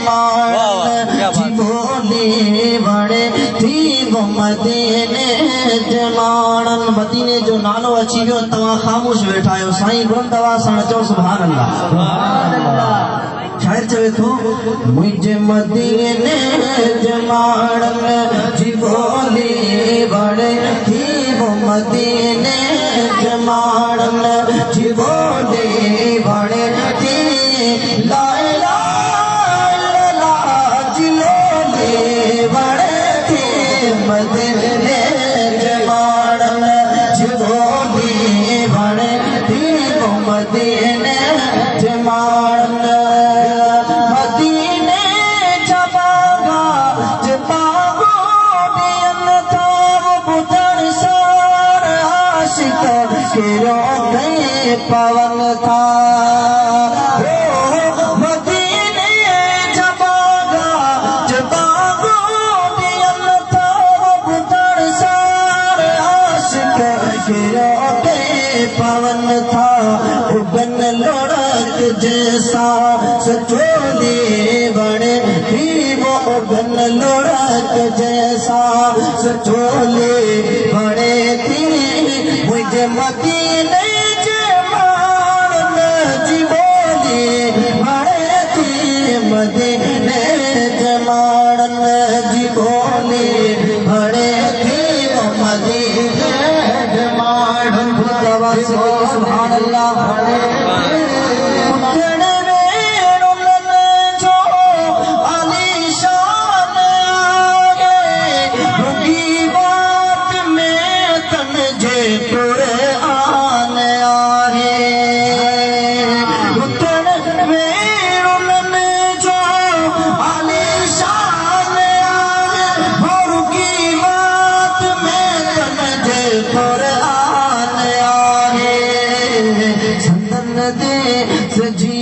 जमाड़न जीवोली बड़े थी वो मदीने जमाड़न। मदीने जो नालो अची वियो तव्हां ख़ामोश वेठा आहियो। साईं गुरंदवा साण चओ सुभान अल्लाह। शायर चवे थो मुझे मदीने जमाड़न जीवोली बड़े थी वो मदीने जमाड़न जीवोली बड़े थी ला इलाहा इल्लल्लाह जीवोली बड़े थी मदीने जमाड़न जीवोली बड़े थी वो मदीने जमाड़न। पवन था मदीने जबागा जबागो दियन था बुधड़ सार आशिक के पवन था। उगन लड़क जैसा सचोली बड़े थी वो उगन लड़क जैसा सचोली बड़े थी मुझे मदीने मदीने जमाड़न जीवोली बड़े थी वो मदीने जमाड़न। सुभान अल्लाह। सजी